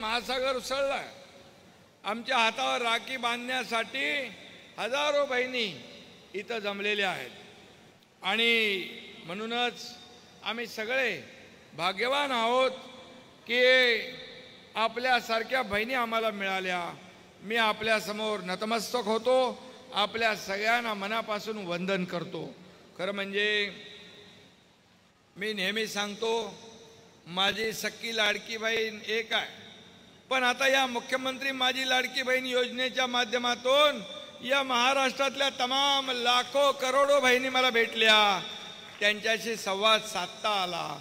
महासागर उसळला। आमच्या हातावर राखी बांधण्यासाठी हजारो बहिणी इथं जमलेल्या आहेत आणि म्हणूनच आम्ही सगळे भाग्यवान आहोत की आपल्यासारख्या बहिणी आम्हाला मिळाल्या। मी आपल्या समोर नतमस्तक होतो, आपल्या सगळ्यांना मनापासून वंदन करतो। खरं म्हणजे मी नेहमी सांगतो, माझी सख्खी लाडकी बहीण एक आहे, पण आता या मुख्यमंत्री माझी लाडकी बहीण योजनेच्या माध्यमातून या महाराष्ट्रातल्या तमाम लाखो करोडो बहिणी मला भेटल्या। त्यांच्याशी संवाद साधता आला,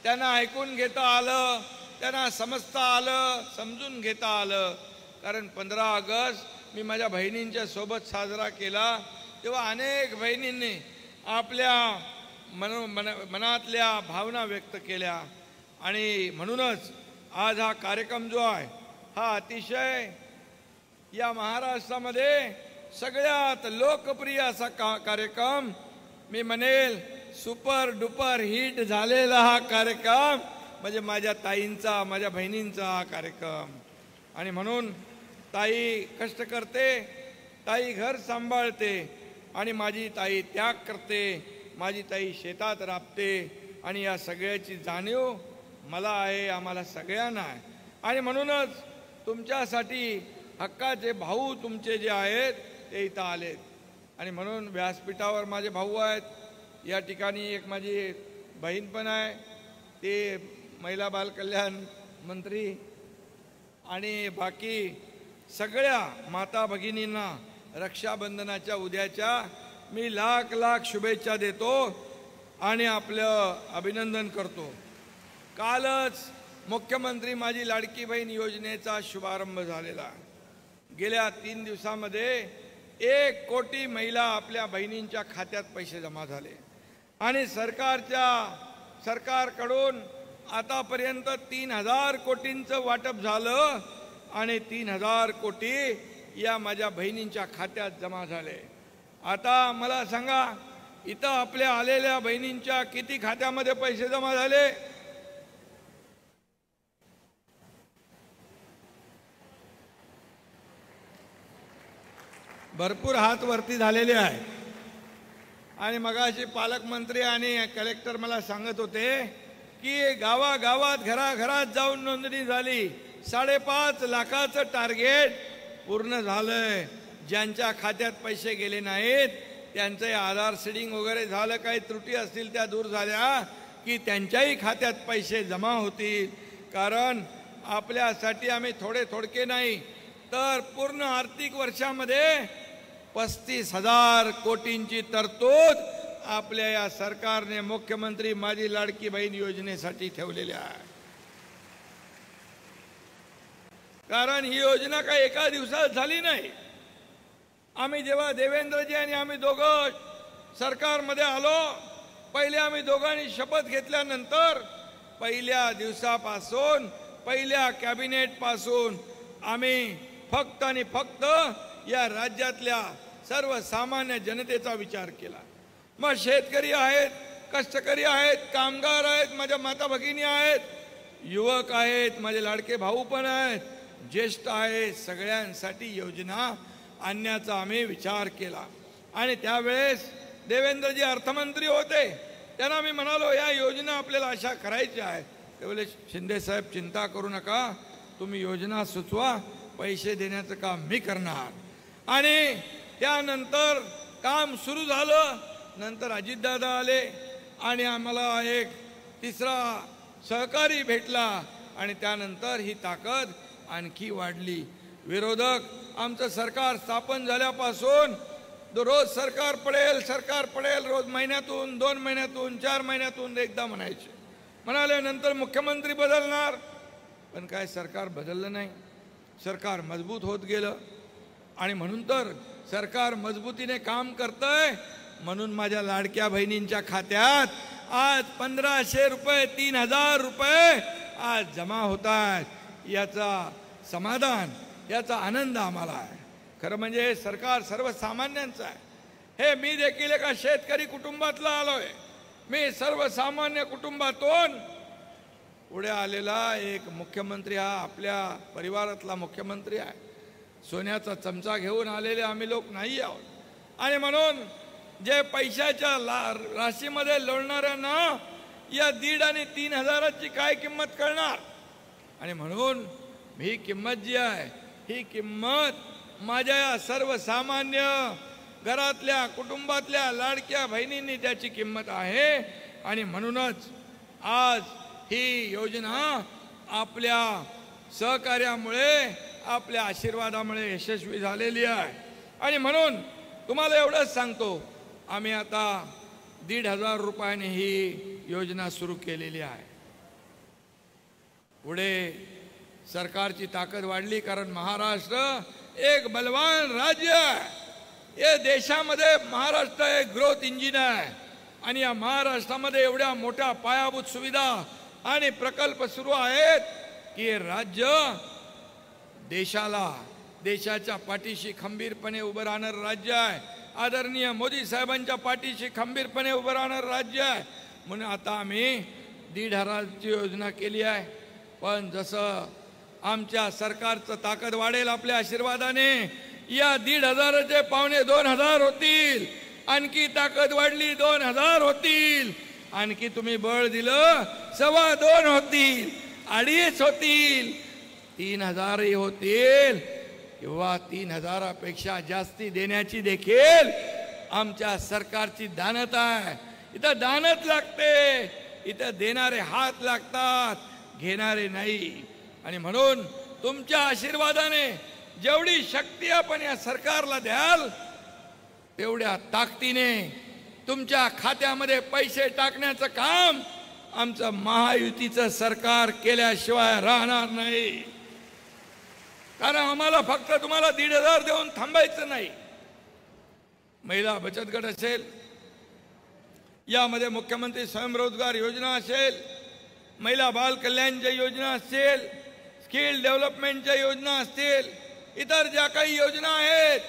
त्यांना ऐकून घेता आलं, त्यांना समजता आलं, समजून घेता आलं। कारण 15 ऑगस्ट मी माझ्या बहिणींच्या सोबत साजरा केला तेव्हा अनेक बहिणींनी आपल्या मनातल्या भावना व्यक्त केल्या आणि म्हणूनच आज हा कार्यक्रम जो आहे हा अतिशय या महाराष्ट्रामध्ये सगळ्यात लोकप्रिय असा कार्यक्रम, मी म्हणेल सुपर डुपर हिट झालेला हा कार्यक्रम म्हणजे माझ्या ताईंचा, माझ्या बहिणींचा हा कार्यक्रम। आणि म्हणून ताई कष्ट करते, ताई घर सांभाळते आणि माझी ताई त्याग करते, माझी ताई शेतात राबते आणि या सगळ्याची जाणीव मला आहे, आम्हाला सगळ्यांना आहे। आणि म्हणूनच तुमच्यासाठी हक्काचे भाऊ तुमचे जे आहेत ते इथं आलेत आणि म्हणून व्यासपीठावर माझे भाऊ आहेत। या ठिकाणी एक माझी बहीण पण आहे, ते महिला बाल कल्याण मंत्री आणि बाकी सगळ्या माता भगिनींना रक्षाबंधनाच्या उद्याच्या मी लाख लाख शुभेच्छा देतो आणि आपलं अभिनंदन करतो। कालच मुख्यमंत्री माझी लाडकी बहीण योजनेचा शुभारंभ झालेला। गेल्या 3 दिवसामध्ये 1 कोटी महिला आपल्या बहिणींच्या खात्यात पैसे जमा झाले आणि सरकारकडून आतापर्यंत 3000 कोटींचं वाटप झालं आणि 3000 कोटी या माझ्या बहिणींच्या खात्यात जमा झाले। आता मला सांगा, इथं आपल्या आलेल्या बहिणींच्या किती खात्यामध्ये पैसे जमा झाले? भरपूर हात वरती झालेले आहे आणि मगाशी पालकमंत्री आणि कलेक्टर मला सांगत होते की गावागावात घराघरात जाऊन नोंदणी झाली। 5.5 लाखाचं टार्गेट पूर्ण झालंय। ज्यांच्या खात्यात पैसे गेले नाहीत त्यांचे आधार सीडिंग वगैरे झालं, काही त्रुटी असतील त्या दूर झाल्या की त्यांच्याही खात्यात पैसे जमा होतील। कारण आपल्यासाठी आम्ही थोडके नाही तर पूर्ण आर्थिक वर्षामध्ये 35,000 कोटींची तरतूद आपल्या या सरकारने मुख्यमंत्री माझी लाडकी बहीण योजनेसाठी ठेवलेली आहे। कारण ही योजना काही एका दिवसात झाली नाही। आम्ही जेव्हा देवेंद्रजी आणि आम्ही दोघं सरकारमध्ये आलो, पहिले आम्ही दोघांनी शपथ घेतल्यानंतर पहिल्या दिवसापासून, पहिल्या कॅबिनेट पासून आम्ही फक्त आणि फक्त या राज्यातल्या सर्वसामान्य जनतेचा विचार केला। मग शेतकरी आहेत, कष्टकरी आहेत, कामगार आहेत, माझ्या माता भगिनी आहेत, युवक आहेत, माझे लाडके भाऊ पण आहेत, ज्येष्ठ आहेत, सगळ्यांसाठी योजना आणण्याचा आम्ही विचार केला। आणि त्यावेळेस देवेंद्रजी अर्थमंत्री होते, त्यांना मी म्हणालो या योजना आपल्याला अशा करायच्या आहेत। ते बोलले शिंदे साहेब चिंता करू नका, तुम्ही योजना सुचवा, पैसे देण्याचं काम मी करणार। आणि त्यानंतर काम सुरू झालं। नंतर अजितदादा आले आणि आम्हाला एक तिसरा सहकारी भेटला आणि त्यानंतर ही ताकद आणखी वाढली। विरोधक आमचं सरकार स्थापन झाल्यापासून रोज सरकार पडेल रोज महिन्यातून, 2 महिन्यातून, 4 महिन्यातून एकदा म्हणाले नंतर मुख्यमंत्री बदलणार, पण काय सरकार बदललं नाही। सरकार मजबूत होत गेलं आणि म्हणून तर सरकार मजबूतीने काम करतंय। म्हणून माझ्या लाडक्या बहिणींच्या खात्यात आज 1500 रुपये, 3000 रुपये आज जमा होत आहेत। याचा समाधान, याचा आनंद आम्हाला आहे। खरं म्हणजे सरकार सर्वसामान्यांचं आहे। हे मी देखील एका शेतकरी कुटुंबातला आलोय। मी सर्वसामान्य कुटुंबातून पुढे आलेला एक मुख्यमंत्री हा आपल्या परिवारातला मुख्यमंत्री आहे. सोन्याचा चमचा घेऊन आलेले आम्ही लोक नाही आहोत. आणि म्हणून जे पैशाच्या राशीमध्ये लोळणाऱ्यांना या 1.5 आणि 3 हजाराची काय किंमत कळणार. आणि म्हणून ही किंमत जी आहे ही किंमत माझ्या या सर्वसामान्य घरातल्या कुटुंबातल्या लाडक्या बहिणींनी त्याची किंमत आहे. आणि म्हणूनच आज ही योजना आपल्या सहकार्यामुळे आपल्या आशीर्वादामुळे यशस्वी झालेली आहे. आणि म्हणून तुम्हाला एवढंच सांगतो, आम्ही आता 1,500 रुपयाने ही योजना सुरू केलेली आहे. पुढे सरकारची ताकद वाढली, कारण महाराष्ट्र एक बलवान राज्य आहे. या देशामध्ये महाराष्ट्र एक ग्रोथ इंजिन आहे. आणि या महाराष्ट्रामध्ये एवढ्या मोठ्या पायाभूत सुविधा आणि प्रकल्प सुरू आहेत की हे राज्य देशाच्या पाठीशी खंबीरपणे उभं राहणारं राज्य आहे. आदरणीय मोदी साहेबांच्या पाठीशी खंबीरपणे उभं राहणारं राज्य आहे. म्हणून आता आम्ही 1,500ची योजना केली आहे. पण जसं आमच्या सरकारचं ताकद वाढेल आपल्या आशीर्वादाने, या 1,500चे 2,500 होतील. आणखी ताकद वाढली 2,000 होतील. आणखी तुम्ही बळ दिलं 2.25 होतील, 2.5 होतील, 3,000 होतील. किंवा 3,000पेक्षा जास्ती देण्याची देखील आमच्या सरकारची दानत आहे. इथं दानत लागते, इथं देणारे हात लागतात, घेणारे नाही. आणि म्हणून तुमच्या आशीर्वादाने जेवढी शक्ती आपण या सरकारला द्याल तेवढ्या ताकदीने तुमच्या खात्यामध्ये पैसे टाकण्याचं काम आमचं महायुतीचं सरकार केल्याशिवाय राहणार नाही. कारण आम्हाला फक्त तुम्हाला 1,500 देऊन थांबायचं नाही. महिला बचत गट असेल, यामध्ये मुख्यमंत्री स्वयंरोजगार योजना असेल, महिला बाल कल्याणच्या योजना असेल, स्किल डेव्हलपमेंटच्या योजना असतील, इतर ज्या काही योजना आहेत,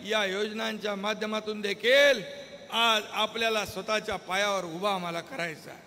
या योजनांच्या माध्यमातून देखील आज आपल्याला स्वतःच्या पायावर उभा आम्हाला करायचं आहे.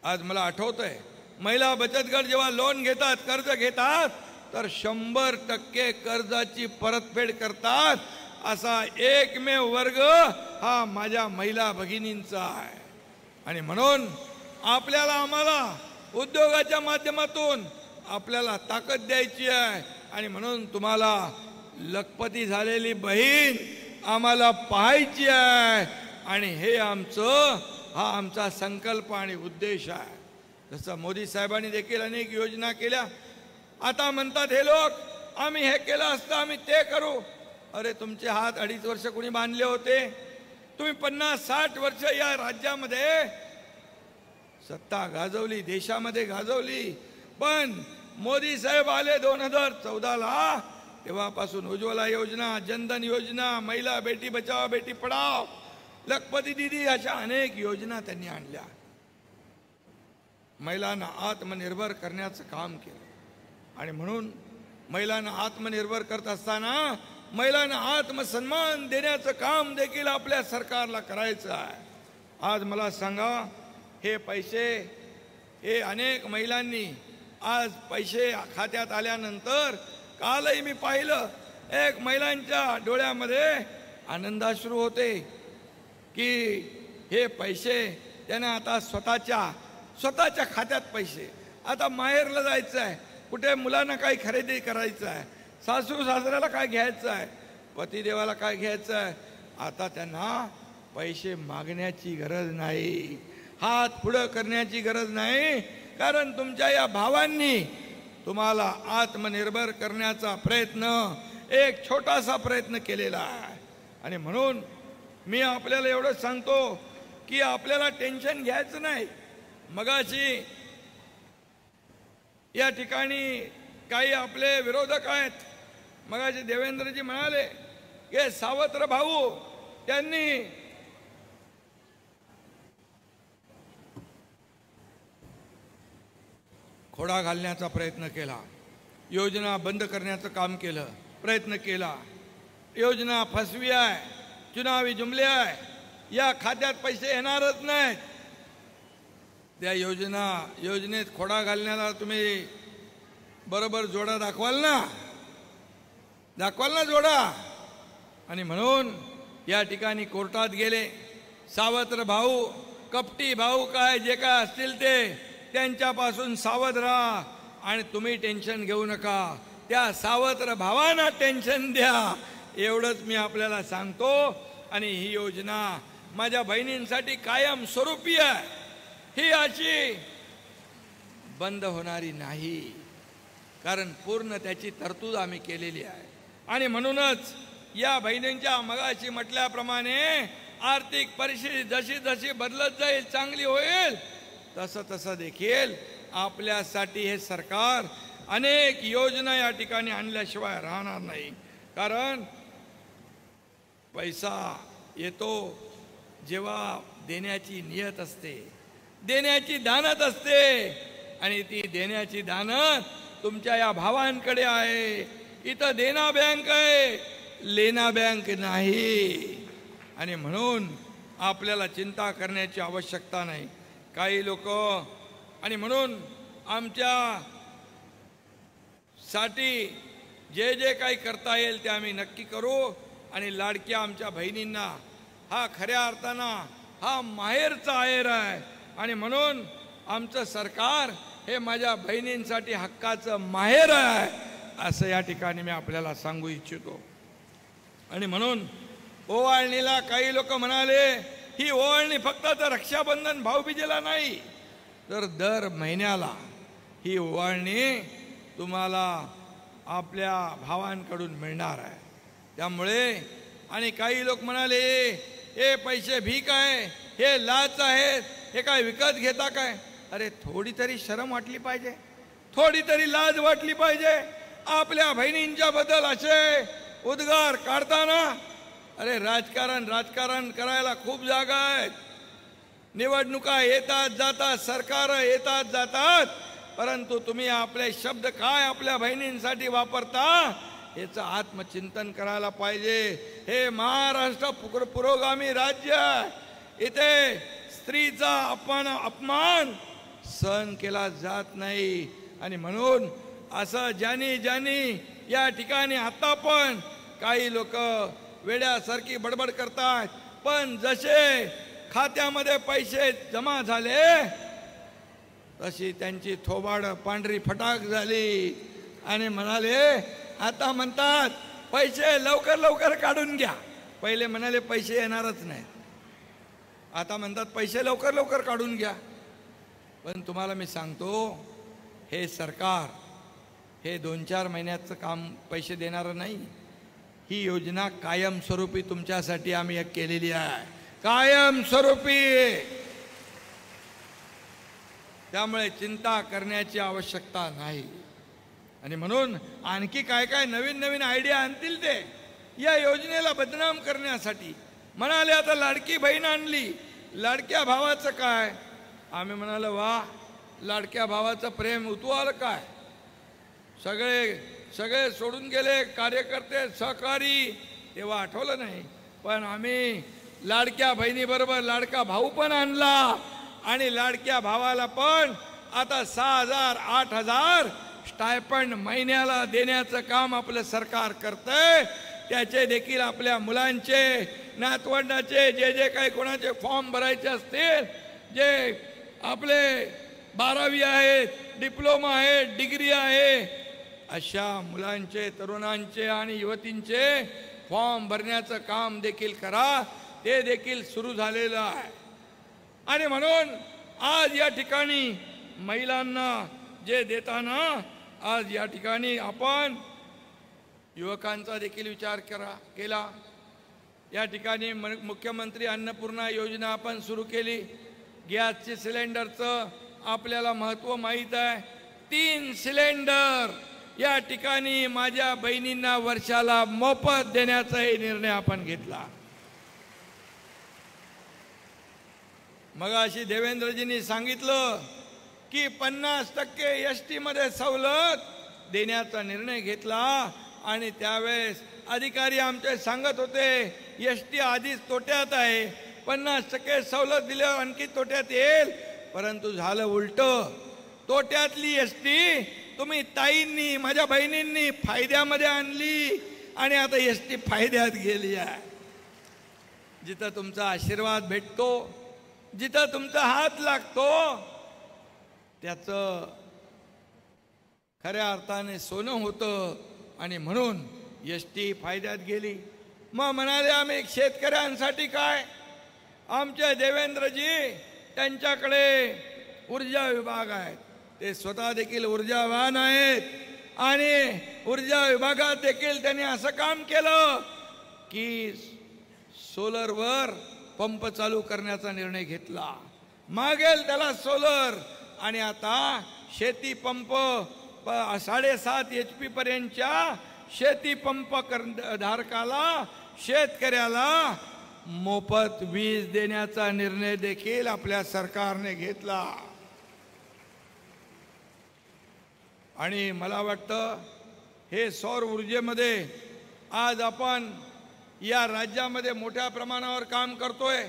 आज मला आठवतंय, महिला बचत गट जेव्हा लोन घेतात, कर्ज घेतात, तर 100% कर्जाची परतफेड करतात. असा एकमेव वर्ग हा माझ्या महिला भगिनींचा आहे. आणि म्हणून आम्हाला उद्योगाच्या माध्यमातून आपल्याला ताकद द्यायची आहे. आणि म्हणून तुम्हाला लखपती झालेली बहीण आम्हाला पाहायची आहे. आणि हे हा आमचा संकल्प आणि उद्देश आहे. जसं मोदी साहेबांनी देखील अनेक योजना केल्या. आता म्हणतात हे लोक, आम्ही हे केलं असतं, आम्ही ते करू. अरे तुमचे हात 2.5 वर्ष कोणी बांधले होते? तुम्ही 50-60 वर्ष या राज्यामध्ये सत्ता गाजवली, देशामध्ये गाजवली. पण मोदी साहेब आले 2014ला, तेव्हापासून उज्ज्वला योजना, जनधन योजना, महिला बेटी बचाव बेटी पढाव, लखपती दीदी, अशा अनेक योजना त्यांनी आणल्या. महिलांना आत्मनिर्भर करण्याचं काम केलं. आणि म्हणून महिलांना आत्मनिर्भर करत असताना महिलांना आत्मसन्मान देण्याचं काम देखील आपल्या सरकारला करायचं आहे. आज मला सांगा, हे पैसे हे अनेक महिलांनी आज पैसे खात्यात आल्यानंतर कालही मी पाहिलं, एक महिलांच्या डोळ्यामध्ये आनंदाश्रू होते की हे पैसे त्याने आता स्वतःच्या खात्यात पैसे. आता माहेरला जायचं आहे, कुठे मुलांना काही खरेदी करायचं आहे, सासू सासऱ्याला काय घ्यायचं आहे, पतिदेवाला काय घ्यायचं आहे, आता त्यांना पैसे मागण्याची गरज नाही, हात पुढं करण्याची गरज नाही. कारण तुमच्या या भावांनी तुम्हाला आत्मनिर्भर करण्याचा प्रयत्न, एक छोटासा प्रयत्न केलेला आहे. आणि म्हणून मी आपल्याला एवढंच सांगतो की आपल्याला टेन्शन घ्यायचं नाही. मगाशी या ठिकाणी काही आपले विरोधक आहेत, मगाशी देवेंद्रजी म्हणाले की सावत्र भाऊ त्यांनी खोडा घालण्याचा प्रयत्न केला, योजना बंद करण्याचं काम केलं, प्रयत्न केला. योजना फसवी आहे, चुनावी जुमले आहे, या खात्यात पैसे येणारच नाहीत. त्या योजनेत खोडा घालण्याला तुम्ही बरोबर जोडा दाखवाल ना जोडा. आणि म्हणून या ठिकाणी कोर्टात गेले. सावत्र भाऊ, कपटी भाऊ काय जे काय असतील ते त्यांच्यापासून सावध राहा आणि तुम्ही टेन्शन घेऊ नका. त्या सावत्र भावांना टेन्शन द्या, एवढंच मी आपल्याला सांगतो. आणि ही योजना माझ्या बहिणींसाठी कायम स्वरूपी आहे. ही अशी बंद होणारी नाही, कारण पूर्ण त्याची तरतूद आम्ही केलेली आहे. आणि म्हणूनच या बहिणींच्या मगाशी म्हटल्याप्रमाणे आर्थिक परिस्थिती जशी जशी बदलत जाईल, चांगली होईल, तसं देखील आपल्यासाठी हे सरकार अनेक योजना या ठिकाणी आणल्याशिवाय राहणार नाही. कारण पैसा येतो जेव्हा देण्याची नियत असते, देण्याची दानत असते. आणि ती देण्याची दानत तुमच्या या भावांकडे आहे. इथं देना बँक आहे, लेना बँक नाही. आणि म्हणून आपल्याला चिंता करण्याची आवश्यकता नाही. काही लोक आणि म्हणून आमच्या साठी जे जे काही करता येईल ते आम्ही नक्की करू. आणि लाडक्या आमच्या बहिणींना हा खऱ्या अर्थानं हा माहेरचा आहेर आहे. आणि म्हणून आमचं सरकार हे माझ्या बहिणींसाठी हक्काचं माहेर आहे, असं या ठिकाणी मी आपल्याला सांगू इच्छितो. आणि म्हणून ओवाळणीला काही लोक म्हणाले, ही ओवाळणी फक्त तर रक्षाबंधन भाऊबीजेला नाही, तर दर महिन्याला ही ओवाळणी तुम्हाला आपल्या भावांकडून मिळणार आहे. त्यामुळे आणि काही लोक म्हणाले, हे पैसे भीक आहे, हे लाच आहेत, हे काय विकत घेता काय? अरे थोडी तरी शरम वाटली पाहिजे, थोडी तरी लाज वाटली पाहिजे. आपल्या बहिणींच्या बद्दल असे उद्गार काढताना, अरे राजकारण करायला खूप जागा आहेत. निवडणुका येतात जातात, सरकार येतात जातात, परंतु तुम्ही आपले शब्द काय आपल्या बहिणींसाठी वापरता याचं आत्मचिंतन करायला पाहिजे. हे महाराष्ट्र पुरोगामी राज्य आहे. इथे स्त्रीचा अपमान सहन केला जात नाही. आणि म्हणून असं ज्यांनी या ठिकाणी आता पण काही लोक वेड्यासारखी बडबड करतात, पण जसे खात्यामध्ये पैसे जमा झाले तशी त्यांची थोबाड पांढरी फटाक झाली. आणि म्हणाले, आता म्हणतात पैसे लवकर काढून घ्या. पहिले म्हणाले पैसे येणारच नाही, आता म्हणतात पैसे लवकर काढून घ्या. पण तुम्हाला मी सांगतो, हे सरकार हे 2-4 महिन्याचं काम पैसे देणार नाही. ही योजना कायमस्वरूपी तुमच्यासाठी आम्ही एक केलेली आहे, कायमस्वरूपी. त्यामुळे चिंता करण्याची आवश्यकता नाही. आणि म्हणून आणखी काय नवीन आयडिया आणतील ते या योजनेला बदनाम करण्यासाठी. म्हणाले आता लाडकी बहीण आणली, लाडक्या भावाचं काय? आम्ही म्हणालो, वा, लाडक्या भावाचं प्रेम उतवाल काय? सगळे सोडून गेले, कार्यकर्ते सहकारी, तेव्हा आठवलं नाही. पण आम्ही लाडक्या बहिणीबरोबर लाडका भाऊ पण आणला. आणि लाडक्या भावाला पण आता 6,000 8,000 स्टायपंड महिन्याला देण्याचं काम आपलं सरकार करतंय. त्याचे देखील आपल्या मुलांचे, नातवंडाचे जे काही कोणाचे फॉर्म भरायचे असतील, जे आपले 12वी आहेत, डिप्लोमा आहे, डिग्री आहे, अशा मुलांचे, तरुणांचे आणि युवतींचे फॉर्म भरण्याचं काम देखील करा. ते देखील सुरू झालेलं आहे. आणि म्हणून आज या ठिकाणी महिलांना जे देताना आज या ठिकाणी आपण युवकांचा देखील विचार केला. या ठिकाणी मुख्यमंत्री अन्नपूर्णा योजना आपण सुरू केली. गॅसचे सिलेंडरचं आपल्याला महत्त्व माहीत आहे. 3 सिलेंडर या ठिकाणी माझ्या बहिणींना वर्षाला मोफत देण्याचाही निर्णय आपण घेतला. मगाशी देवेंद्रजींनी सांगितलं की 50% ST मध्ये सवलत देण्याचा निर्णय घेतला. आणि त्यावेळेस अधिकारी आमचे सांगत होते ST आधीच तोट्यात आहे, 50% सवलत दिल्यावर आणखी तोट्यात येईल. परंतु झालं उलट. तोट्यातली एसटी तुम्ही ताईंनी, माझ्या बहिणींनी फायद्यामध्ये आणली आणि आता एसटी फायद्यात गेली आहे. जिथं तुमचा आशीर्वाद भेटतो, जिथं तुमचा हात लागतो, त्याचं खऱ्या अर्थाने सोनं होतं. आणि म्हणून एसटी फायद्यात गेली. मग म्हणाले आम्ही शेतकऱ्यांसाठी काय? आमचे देवेंद्रजी, त्यांच्याकडे ऊर्जा विभाग आहे, ते स्वतः देखील ऊर्जावान आहेत. आणि ऊर्जा विभागात देखील त्यांनी असं काम केलं की सोलरवर पंप चालू करण्याचा निर्णय घेतला. मागेल त्याला सोलर. आणि आता शेती पंप 7.5 HP पर्यंतच्या शेती पंप धारकाला, शेतकऱ्याला मोफत वीज देण्याचा निर्णय देखील आपल्या सरकारने घेतला. आणि मला वाटतं हे सौर ऊर्जेमध्ये आज आपण या राज्यामध्ये मोठ्या प्रमाणावर काम करतोय.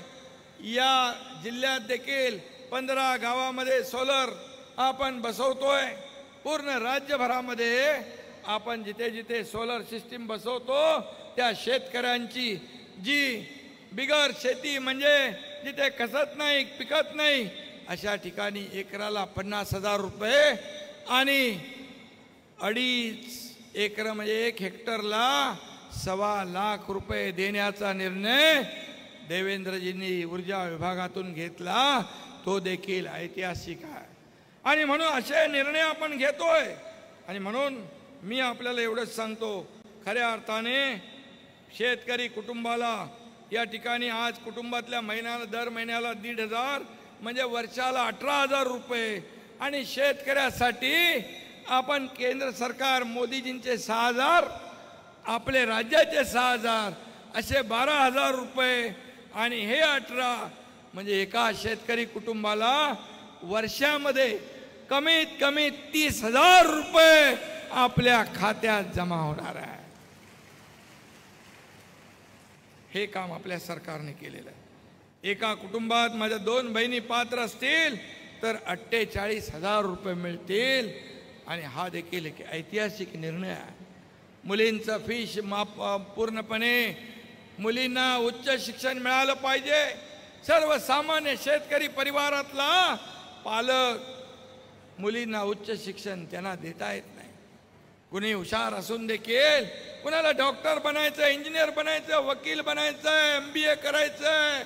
या जिल्ह्यात देखील 15 गावामध्ये सोलर आपण बसवतोय. पूर्ण राज्यभरामध्ये आपण जिथे जिथे सोलर सिस्टीम बसवतो त्या शेतकऱ्यांची, जी बिगर शेती म्हणजे जिथे कसत नाही, पिकत नाही, अशा ठिकाणी एकराला 50,000 रुपये आणि 2.5 एकर म्हणजे 1 हेक्टरला 1.25 लाख रुपये देण्याचा निर्णय देवेंद्रजींनी ऊर्जा विभागातून घेतला. तो देखील ऐतिहासिक आहे. आणि म्हणून असे निर्णय आपण घेतोय. आणि म्हणून मी आपल्याला एवढंच सांगतो, खऱ्या अर्थाने शेतकरी कुटुंबाला या ठिकाणी आज कुटुंबातल्या महिन्याला दर महिन्याला 1,500 म्हणजे वर्षाला 18,000 रुपये. आणि शेतकऱ्यासाठी आपण केंद्र सरकार मोदीजींचे 6,000, आपले राज्याचे 6,000 असे 12,000 रुपये. आणि हे 18 म्हणजे एका शेतकरी कुटुंबाला वर्षामध्ये कमीत कमी 30,000 रुपये आपल्या खात्यात जमा होणार आहे. हे काम आपल्या सरकारने केलेलं आहे. एका कुटुंबात माझ्या 2 बहिणी पात्र असतील तर 48,000 रुपये मिळतील. आणि हा देखील एक ऐतिहासिक निर्णय आहे. मुलींचं फीस माफ पूर्णपणे, मुलींना उच्च शिक्षण मिळालं पाहिजे. सर्वसामान्य शेतकरी परिवारातला पालक मुलींना उच्च शिक्षण त्यांना देता येत नाही. कुणी हुशार असून देखील कुणाला डॉक्टर बनायचं, इंजिनियर बनायचं, वकील बनायचं, MBA करायचं,